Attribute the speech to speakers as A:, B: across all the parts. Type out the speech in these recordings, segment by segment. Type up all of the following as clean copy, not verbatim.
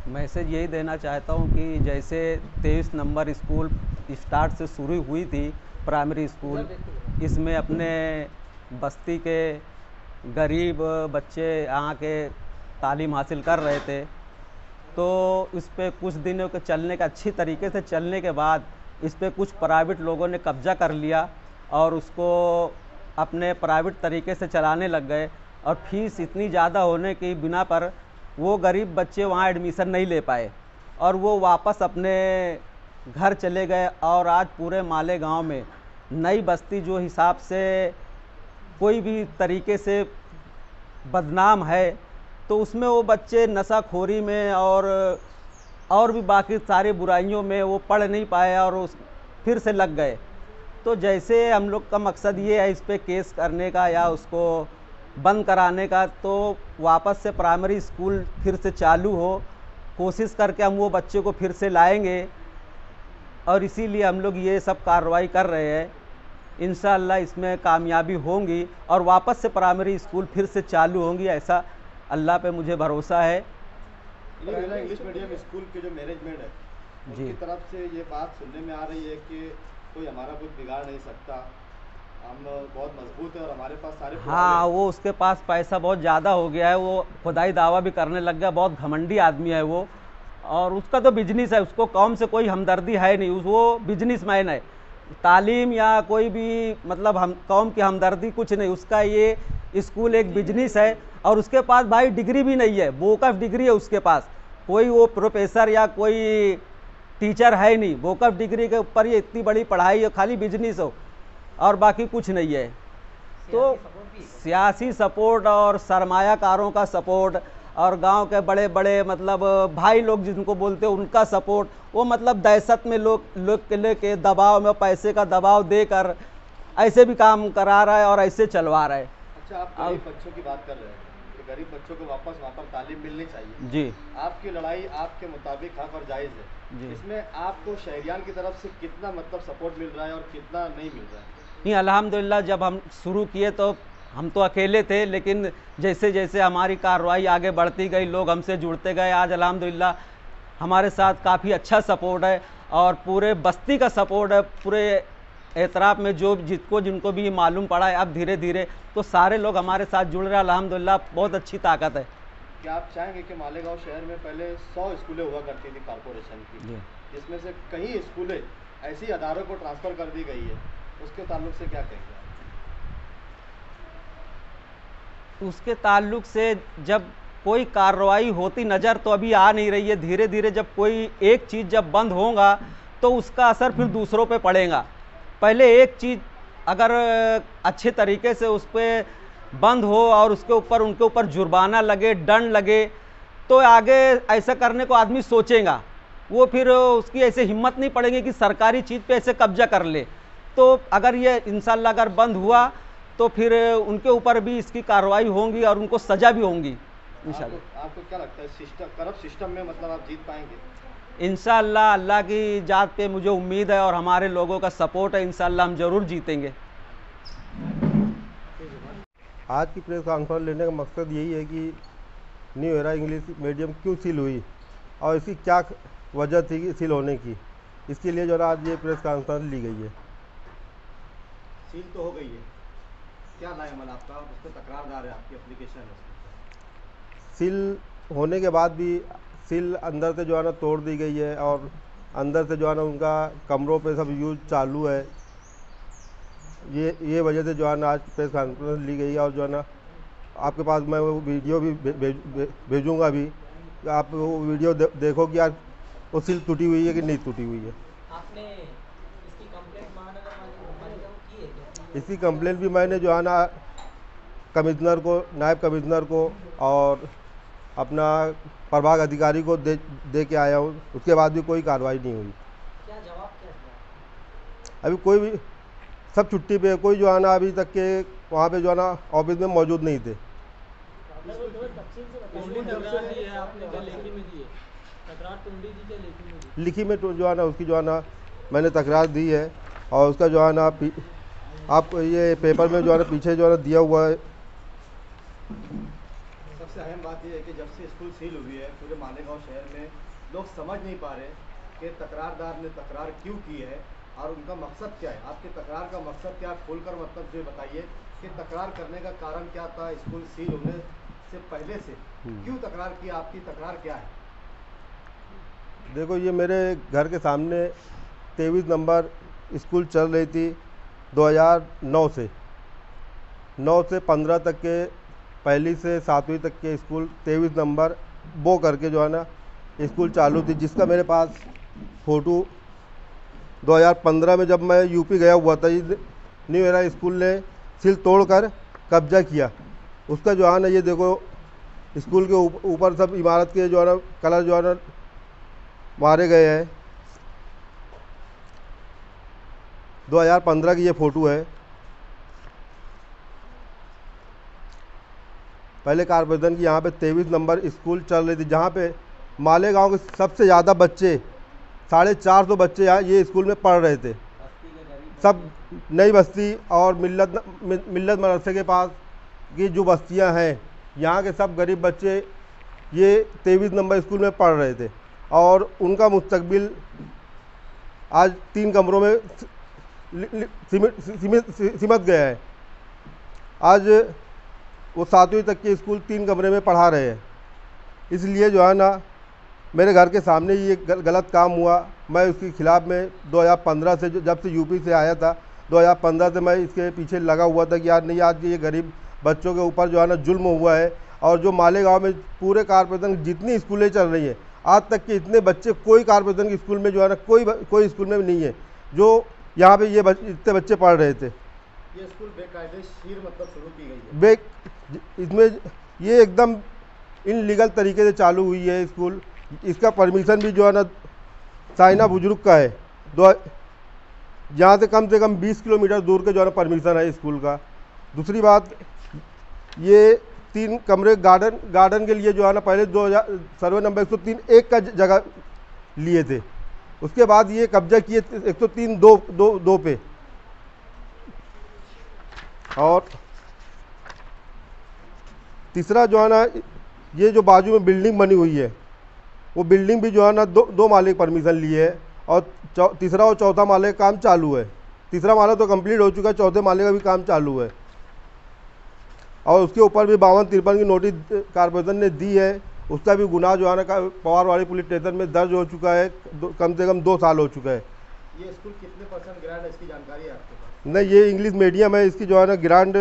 A: Message यही देना चाहता हूँ कि जैसे 23 नंबर स्कूल स्टार्ट से शुरू हुई थी प्राइमरी स्कूल, इसमें अपने बस्ती के गरीब बच्चे यहाँ के तालीम हासिल कर रहे थे। तो इस पे कुछ दिनों के चलने का अच्छी तरीके से चलने के बाद इस पे कुछ प्राइवेट लोगों ने कब्जा कर लिया और उसको अपने प्राइवेट तरीके से चलाने लग गए, और फीस इतनी ज़्यादा होने की बिना पर वो गरीब बच्चे वहाँ एडमिशन नहीं ले पाए और वो वापस अपने घर चले गए। और आज पूरे मालेगांव में नई बस्ती जो हिसाब से कोई भी तरीके से बदनाम है, तो उसमें वो बच्चे नशाखोरी में और भी बाकी सारी बुराइयों में वो पढ़ नहीं पाए और उस फिर से लग गए। तो जैसे हम लोग का मकसद ये है इस पे केस करने का या उसको बंद कराने का, तो वापस से प्राइमरी स्कूल फिर से चालू हो, कोशिश करके हम वो बच्चे को फिर से लाएंगे और इसीलिए हम लोग ये सब कार्रवाई कर रहे हैं। इंशाअल्लाह इसमें कामयाबी होंगी और वापस से प्राइमरी स्कूल फिर से चालू होंगी, ऐसा अल्लाह पे मुझे भरोसा है।
B: इंग्लिश मीडियम स्कूल के जो मैनेजमेंट है उनकी तरफ से ये बात सुनने में आ रही है कि कोई हमारा कुछ बिगाड़ नहीं सकता, हम बहुत मजबूत है और हमारे पास सारे।
A: हाँ, वो उसके पास पैसा बहुत ज़्यादा हो गया है, वो खुदाई दावा भी करने लग गया, बहुत घमंडी आदमी है वो। और उसका तो बिजनेस है, उसको कौम से कोई हमदर्दी है नहीं, वो बिजनेसमैन है। तालीम या कोई भी मतलब हम कौम की हमदर्दी कुछ नहीं, उसका ये स्कूल एक बिजनेस है। और उसके पास भाई डिग्री भी नहीं है, बोकफ डिग्री है उसके पास, कोई वो प्रोफेसर या कोई टीचर है नहीं। बोकफ डिग्री के ऊपर ये इतनी बड़ी पढ़ाई है, खाली बिजनेस हो और बाकी कुछ नहीं है। तो सियासी सपोर्ट और सरमायाकारों का सपोर्ट और गांव के बड़े बड़े मतलब भाई लोग जिनको बोलते हैं उनका सपोर्ट, वो मतलब दहशत में लोग के लेके दबाव में पैसे का दबाव देकर ऐसे भी काम करा रहा है और ऐसे चलवा रहा है।
B: अच्छा, आप गरीब बच्चों की बात कर रहे हैं कि गरीब बच्चों को वापस वहाँ पर तालीम मिलनी चाहिए
A: जी।
B: आपकी लड़ाई आपके मुताबिक हक और जायज़ है
A: जी।
B: इसमें आपको शहरियान की तरफ से कितना मतलब सपोर्ट मिल रहा है और कितना नहीं मिल रहा है?
A: नहीं, अल्हम्दुलिल्लाह जब हम शुरू किए तो हम तो अकेले थे, लेकिन जैसे जैसे हमारी कार्रवाई आगे बढ़ती गई, लोग हमसे जुड़ते गए। आज अल्हम्दुलिल्लाह हमारे साथ काफ़ी अच्छा सपोर्ट है और पूरे बस्ती का सपोर्ट है। पूरे एतराफ़ में जो जिनको भी मालूम पड़ा है अब धीरे धीरे तो सारे लोग हमारे साथ जुड़ रहे हैं। अल्हम्दुलिल्लाह बहुत अच्छी ताकत है।
B: क्या आप चाहेंगे कि मालेगांव शहर में पहले 100 स्कूलें हुआ करती थी कारपोरेशन की, जिसमें से कई स्कूलें ऐसी अदारों को ट्रांसफ़र कर दी गई है, उसके ताल्लुक से क्या कहेंगे?
A: उसके ताल्लुक से जब कोई कार्रवाई होती नज़र तो अभी आ नहीं रही है। धीरे धीरे जब कोई एक चीज़ जब बंद होगा तो उसका असर फिर दूसरों पे पड़ेगा। पहले एक चीज़ अगर अच्छे तरीके से उस पर बंद हो और उसके ऊपर उनके ऊपर जुर्माना लगे, दंड लगे, तो आगे ऐसा करने को आदमी सोचेगा। वो फिर उसकी ऐसे हिम्मत नहीं पड़ेगी कि सरकारी चीज़ पे ऐसे कब्जा कर ले। तो अगर ये इंशाल्लाह अगर बंद हुआ तो फिर उनके ऊपर भी इसकी कार्रवाई होंगी और उनको सज़ा भी होंगी इंशाल्लाह।
B: आपको क्या लगता है करप्ट सिस्टम में मतलब आप जीत पाएंगे?
A: इंशाल्लाह अल्लाह की जात पे मुझे उम्मीद है और हमारे लोगों का सपोर्ट है, इंशाल्लाह हम ज़रूर जीतेंगे।
C: आज की प्रेस कॉन्फ्रेंस लेने का मकसद यही है कि न्यू एरा इंग्लिश मीडियम क्यों सील हुई और इसकी क्या वजह थी कि सील होने की, इसके लिए जो है आज ये प्रेस कॉन्फ्रेंस ली गई है।
B: सील तो हो गई है, क्या लाएमल आपका उस पर तकरारदार है आपकी एप्लीकेशन है?
C: सील होने के बाद भी सील अंदर से जो है ना तोड़ दी गई है और अंदर से जो है ना उनका कमरों पे सब यूज चालू है। ये वजह से जो है ना आज प्रेस कॉन्फ्रेंस ली गई है और जो है ना आपके पास मैं वो वीडियो भी भेजूँगा भी, आप वो वीडियो देखो कि यार वो सील टूटी हुई है कि नहीं टूटी हुई है।
D: आपने इसकी कंप्लेंट मालेगांव की है क्या?
C: इसकी कंप्लेंट भी मैंने जो है ना कमिश्नर को, नायब कमिश्नर को और अपना प्रभाग अधिकारी को दे के आया हूँ, उसके बाद भी कोई कार्रवाई नहीं हुई।
D: क्या जवाब क्या है?
C: अभी कोई भी सब छुट्टी पे है, कोई जो है ना अभी तक के वहाँ पे जो है ना ऑफिस में मौजूद नहीं थे। लिखी में तो जो है ना उसकी जो है ना मैंने तकरार दी है और उसका जो है ना आप ये पेपर में जो है ना पीछे जो है ना दिया हुआ है।
B: सबसे अहम बात यह है कि जब से स्कूल सील हुई है पूरे मालेगांव शहर में लोग समझ नहीं पा रहे कि तकरारदार ने तकरार क्यों की है और उनका मकसद क्या है। आपके तकरार का मकसद क्या, खोलकर मतलब जो बताइए कि तकरार करने का कारण क्या था, स्कूल सील होने से पहले से क्यों तकरार की, आपकी तकरार क्या है?
C: देखो, ये मेरे घर के सामने 23 नंबर स्कूल चल रही थी 2009 से 9 से 15 तक के, पहली से 7वीं तक के स्कूल 23 नंबर बो करके जो है ना स्कूल चालू थी, जिसका मेरे पास फ़ोटो 2015 में जब मैं यूपी गया हुआ था, न्यू एरा स्कूल ने सील तोड़कर कब्जा किया। उसका जो है ना, ये देखो स्कूल के ऊपर सब इमारत के जो है ना कलर जो है ना मारे गए हैं। 2015 की ये फ़ोटो है। पहले कारपोरेशन की यहाँ पे 23 नंबर स्कूल चल रही थी, जहाँ पे मालेगांव के सबसे ज़्यादा बच्चे 450 बच्चे यहाँ ये स्कूल में पढ़ रहे थे। सब नई बस्ती और मिल्लत मदरसे के पास की जो बस्तियाँ हैं, यहाँ के सब गरीब बच्चे ये 23 नंबर स्कूल में पढ़ रहे थे और उनका मुस्तकबिल आज 3 कमरों में सिमट गया है। आज वो 7वीं तक के स्कूल 3 कमरे में पढ़ा रहे हैं। इसलिए जो है ना, मेरे घर के सामने ये गलत काम हुआ। मैं उसके ख़िलाफ़ में 2015 से, जब से यूपी से आया था 2015 से मैं इसके पीछे लगा हुआ था कि यार नहीं, आज ये गरीब बच्चों के ऊपर जो है ना जुल्म हुआ है। और जो मालेगांव में पूरे कारपोरेशन की जितनी स्कूलें चल रही हैं, आज तक के इतने बच्चे कोई कारपोरेशन की स्कूल में जो है ना कोई स्कूल में भी नहीं है जो यहाँ पे ये इतने बच्चे पढ़ रहे थे।
B: ये स्कूल बेकायदेशीर मतलब शुरू की गई है।
C: इसमें ये एकदम इनलीगल तरीके से चालू हुई है स्कूल। इसका परमिशन भी जो है ना चाइना बुजुर्ग का है। यहाँ से कम 20 किलोमीटर दूर के जो है ना परमिशन है स्कूल का। दूसरी बात, ये 3 कमरे गार्डन के लिए जो है ना पहले 2000 सर्वे नंबर 103(1) का जगह लिए थे। उसके बाद ये कब्जा किए 103(2) पे। और तीसरा जो है ना, ये जो बाजू में बिल्डिंग बनी हुई है, वो बिल्डिंग भी जो है ना 2 माले की परमिशन लिए है और तीसरा और चौथा माले का काम चालू है। तीसरा माला तो कंप्लीट हो चुका है, चौथे माले का भी काम चालू है। और उसके ऊपर भी 52-53 की नोटिस कारपोरेशन ने दी है। उसका भी गुनाह जो है ना पवारवाड़ी पुलिस स्टेशन में दर्ज हो चुका है। कम से कम 2 साल हो चुका है।
B: ये स्कूल कितने % ग्रांट है, इसकी जानकारी है आपके पास?
C: नहीं, ये इंग्लिश मीडियम है, इसकी जो है ना ग्रांट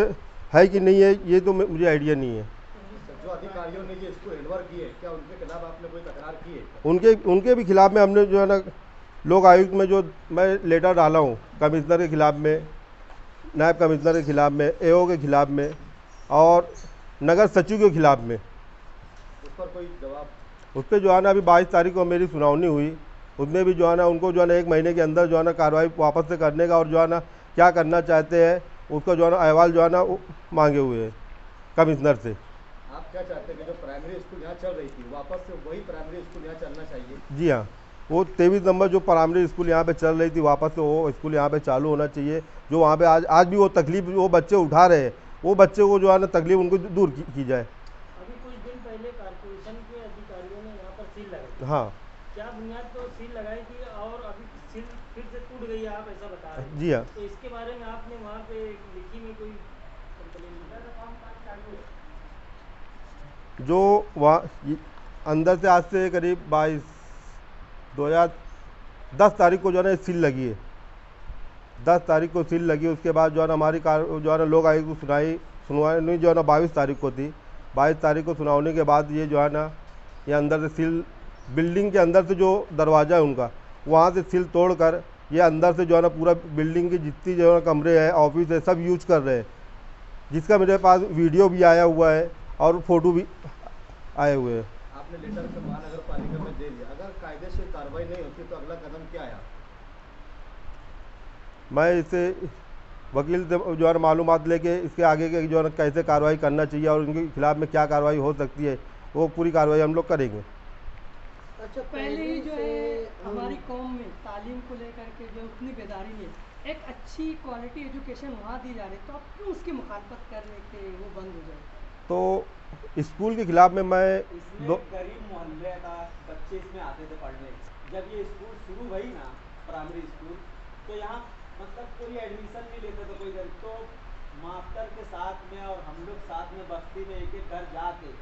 C: है कि नहीं है ये तो मुझे आइडिया नहीं है।
B: जो अधिकारियों ने ये स्कूल हैंडओवर किए, क्या उनके खिलाफ आपने कोई तकरार की है?
C: उनके भी खिलाफ में हमने जो है ना लोक आयुक्त में जो मैं लेटर डाला हूँ, कमिश्नर के खिलाफ में, नायब कमिश्नर के खिलाफ में, AO के खिलाफ में और नगर सचिव के खिलाफ में।
B: उस पर कोई जवाब?
C: उस पर जो है ना अभी 22 तारीख को मेरी सुनावनी हुई। उसमें भी जो है ना उनको जो है ना 1 महीने के अंदर जो है ना कार्रवाई वापस से करने का और जो है ना क्या करना चाहते हैं उसका जो है ना अहवाल जो है ना मांगे हुए हैं कमिश्नर से।
B: आप क्या चाहते हैं कि जो प्राइमरी स्कूल यहाँ चल रही थी वापस से वही प्राइमरी स्कूल यहाँ चलना चाहिए?
C: जी हाँ, वो 23 नंबर जो प्राइमरी स्कूल यहाँ पे चल रही थी वापस से वो स्कूल यहाँ पे चालू होना चाहिए। जो वहाँ पे आज भी वो तकलीफ वो बच्चे उठा रहे हैं, वो बच्चे को जो है ना तकलीफ उनको दूर की जाए।
D: अभी कुछ दिन पहले कारपोरेशन के अधिकारियों ने यहाँ पर सील लगाई।
C: हाँ,
D: क्या बुनियाद पर सील लगाई थी और अभी सील फिर से टूट गई है, आप ऐसा बता रहे हैं?
C: जी हाँ।
D: तो इसके बारे में आपने वहाँ पे लिखी में कोई कंप्लेन
C: जो वहाँ अंदर से आज से करीब 2010 तारीख को जो है ना सील लगी है। 10 तारीख को सील लगी। उसके बाद जो है ना हमारी जो है ना लोक आयुक्त को सुनवाई जो है ना 22 तारीख को थी। 22 तारीख को सुनावने के बाद ये जो है ना ये अंदर से सील, बिल्डिंग के अंदर से जो दरवाज़ा है उनका, वहाँ से सील तोड़कर ये अंदर से जो है ना पूरा बिल्डिंग की जितनी जो है कमरे हैं, ऑफिस है, सब यूज कर रहे हैं, जिसका मेरे पास वीडियो भी आया हुआ है और फोटो भी आए हुए हैं।
B: आपने लेटर से महानगर पालिका में दे दिया, अगर कायदे से कार्रवाई नहीं होती तो अगला कदम क्या है?
C: मैं इसे वकील से जो है मालूमात लेके इसके आगे के जो है कैसे कार्रवाई करना चाहिए और उनके खिलाफ में क्या कार्रवाई हो सकती है वो पूरी कार्रवाई हम लोग करेंगे।
E: अच्छा, पहले ही जो है हमारी कौम में तालीम को लेकर के जो उतनी बेदारी नहीं है, एक अच्छी क्वालिटी एजुकेशन वहाँ दी जा रही है, तो अब क्यों उसकी मुखालफत करने के वो बंद हो जाए?
C: तो स्कूल के खिलाफ में मैं
A: इसमें गरीब मोहल्ले का बच्चे इसमें आते थे पढ़ने। जब ये स्कूल शुरू हुई ना, प्राइमरी स्कूल, तो यहाँ मतलब कोई एडमिशन नहीं लेते थे कोई गरीब, तो मास्टर के साथ में और हम लोग साथ में बस्ती में एक एक घर जाके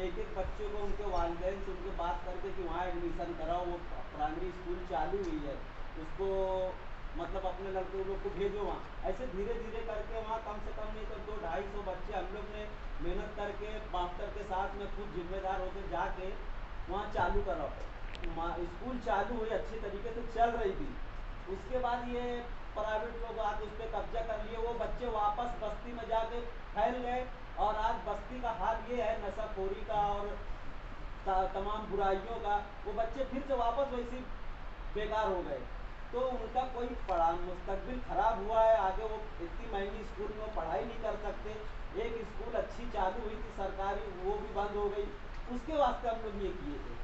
A: एक एक बच्चों को उनके वालिदैन से उनके बात करके कि वहाँ एडमिशन कराओ, वो प्राइमरी स्कूल चालू हुई है, उसको मतलब अपने लड़के लोग को भेजो वहाँ। ऐसे धीरे धीरे करके वहाँ कम से कम नहीं तो 200-250 बच्चे हम लोग ने मेहनत करके मास्टर के साथ में खुद जिम्मेदार होकर जाके वहाँ चालू कराओ। स्कूल चालू हुई, अच्छे तरीके से चल रही थी। उसके बाद ये प्राइवेट लोग आके उस पर कब्जा कर लिए, वो बच्चे वापस बस्ती में जाके फैल गए और आज बस्ती का हाल ये है नशाखोरी का और तमाम बुराइयों का, वो बच्चे फिर से वापस वैसे बेकार हो गए। तो उनका कोई मुस्तकबिल खराब हुआ है, आगे वो इतनी महंगी स्कूल में पढ़ाई नहीं कर सकते। एक स्कूल अच्छी चालू हुई थी सरकारी, वो भी बंद हो गई, उसके वास्ते हम लोग ये किए थे।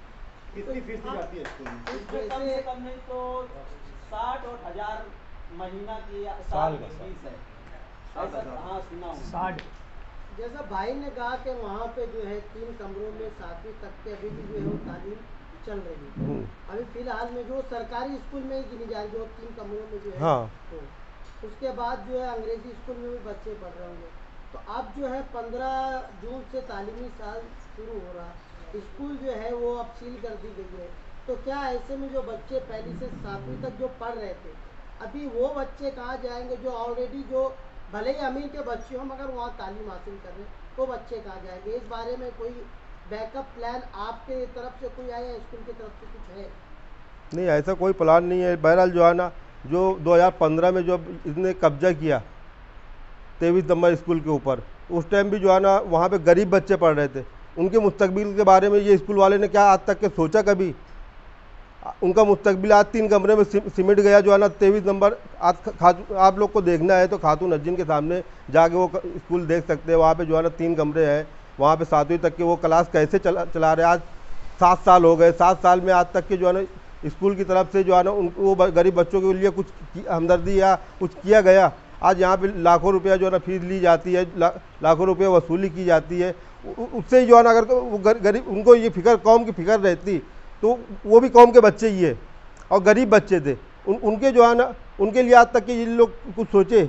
B: कितनी फीस दी जाती है स्कूल में?
A: इसमें कम से कम नहीं तो 60 और 1000 महीना की या साल की फीस है। ऐसा हाँ सुना हूँ।
F: 60।
G: जैसा भाई ने कहा कि वहाँ पे जो है 3 कमरों में 7वीं तक के अभी भी जो है वो तालीम चल रही है। अभी फिलहाल में जो सरकारी स्कूल में ही गिनी जा रही है, जो 3 कमरों में जो है।
C: हाँ।
G: तो उसके बाद जो है अंग्रेजी स्कूल में भी बच्चे पढ़ रहे होंगे। तो अब जो है 15 जून से तालीमी साल शुरू हो रहा, स्कूल जो है वो अब सील कर दी गई है। तो क्या ऐसे में जो बच्चे पहली से 7वीं तक जो पढ़ रहे थे, अभी वो बच्चे कहाँ जाएंगे जो ऑलरेडी जो भले ही अमीर के बच्चे हों मगर वहाँ तालीम हासिल कर रहे हैं, वो बच्चे कहाँ जाएंगे? इस बारे में कोई बैकअप प्लान आपके तरफ से कोई आया, स्कूल की तरफ से कुछ है?
C: नहीं, ऐसा कोई प्लान नहीं है। बहरहाल जो है ना, जो 2015 में जो इसने कब्जा किया 23 नंबर स्कूल के ऊपर, उस टाइम भी जो है ना वहाँ पे गरीब बच्चे पढ़ रहे थे। उनके मुस्तकबिल के बारे में ये स्कूल वाले ने क्या आज तक के सोचा कभी? उनका मुस्तकबिल आज 3 कमरे में सिमट गया जो है ना। 23 नंबर आज आप लोग को देखना है तो खातून नजीन के सामने जाके वो स्कूल देख सकते हैं। वहाँ पे जो है ना 3 कमरे हैं, वहाँ पे 7वीं तक के वो क्लास कैसे चला रहे हैं। आज 7 साल हो गए, 7 साल में आज तक के जो है ना स्कूल की तरफ से जो है ना वो गरीब बच्चों के लिए कुछ हमदर्दी या कुछ किया गया? आज यहाँ पे लाखों रुपया जो है ना फीस ली जाती है, लाखों रुपये वसूली की जाती है। उससे जो है ना अगर वो गरीब, उनको ये फिक्र, कौम की फिक्र रहती तो वो भी कौम के बच्चे ही है और गरीब बच्चे थे, उनके जो है ना उनके लिए आज तक के ये लोग कुछ सोचे।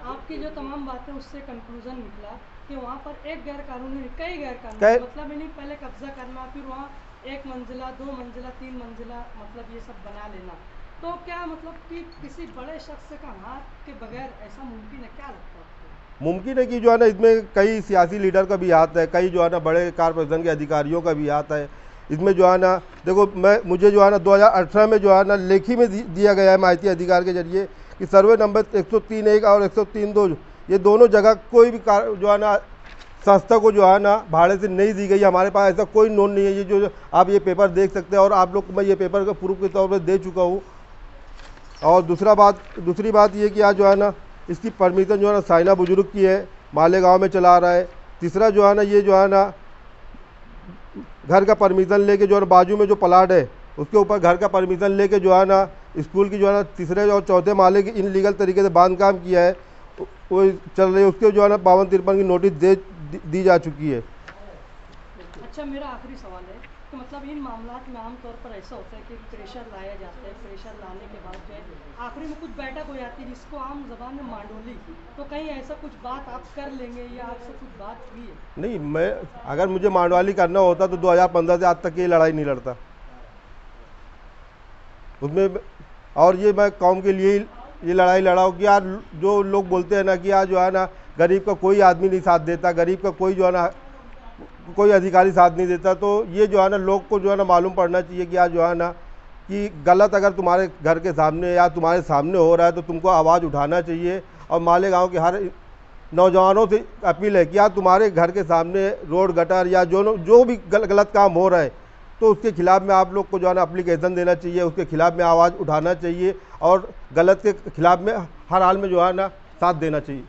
E: आपकी जो तमाम बातें उससे कंक्लूजन निकला कि वहाँ पर एक गैर कानूनी, कई गैर कानूनी मतलब इन्हीं पहले कब्जा करना, फिर वहाँ 1 मंजिला 2 मंजिला 3 मंजिला मतलब ये सब बना लेना। तो क्या मतलब कि किसी बड़े शख्स का हाथ के बगैर ऐसा मुमकिन है? क्या लगता है आपको? मुमकिन
C: है कि जो है ना इसमें कई सियासी लीडर का भी हाथ है, कई जो है ना बड़े कारपोरेशन के अधिकारियों का भी हाथ है इसमें। जो है ना देखो, मुझे जो है ना 2018 में जो है ना लेखी में दिया गया है माहिती अधिकार के जरिए कि सर्वे नंबर 103(1) और 103(2) ये दोनों जगह कोई भी जो है ना संस्था को जो है ना भाड़े से नहीं दी गई। हमारे पास ऐसा कोई नोट नहीं है। ये जो आप ये पेपर देख सकते हैं और आप लोग को मैं ये पेपर का प्रूफ के तौर पर दे चुका हूँ। और दूसरी बात ये कि आज जो है ना इसकी परमिशन जो है ना साइना बुजुर्ग की है, मालेगांव में चला रहा है। तीसरा जो है ना ये जो है ना घर का परमिशन लेके जो है ना बाजू में जो प्लाट है उसके ऊपर घर का परमिशन लेके जो है ना स्कूल की जो है ना 3रे और 4थे माले की इनलीगल तरीके से बांध काम किया है, वो चल रही है। उसके जो है ना 52-53 की नोटिस दी जा चुकी है।
E: अच्छा, मेरा आखिरी सवाल है तो मतलब इन मामलात में आमतौर पर ऐसा होता है कि प्रेशर लाया जाता है, प्रेशर लाने के बाद जो है आखिरी में कुछ बैठक हो जाती है जिसको आम जबान में मांडोली, तो कहीं ऐसा कुछ बात आप कर लेंगे या आपसे कुछ बात हुई है?
C: नहीं, मैं अगर मुझे मांडवाली करना होता तो 2015 से आज तक ये लड़ाई नहीं लड़ता उसमें। और ये मैं कौम के लिए ये लड़ाई लड़ा हूँ कि यार जो लोग बोलते हैं ना कि यार जो है ना गरीब का कोई आदमी नहीं साथ देता, गरीब का कोई जो है ना कोई अधिकारी साथ नहीं देता, तो ये जो है ना लोग को जो है ना मालूम पड़ना चाहिए कि आज जो है ना कि गलत अगर तुम्हारे घर के सामने या तुम्हारे सामने हो रहा है तो तुमको आवाज़ उठाना चाहिए। और मालेगांव के हर नौजवानों से अपील है कि यार तुम्हारे घर के सामने रोड गटर या जो भी गलत काम हो रहा है तो उसके खिलाफ़ में आप लोग को जो है ना एप्लीकेशन देना चाहिए, उसके खिलाफ़ में आवाज़ उठाना चाहिए और गलत के खिलाफ़ में हर हाल में जो है ना साथ देना चाहिए।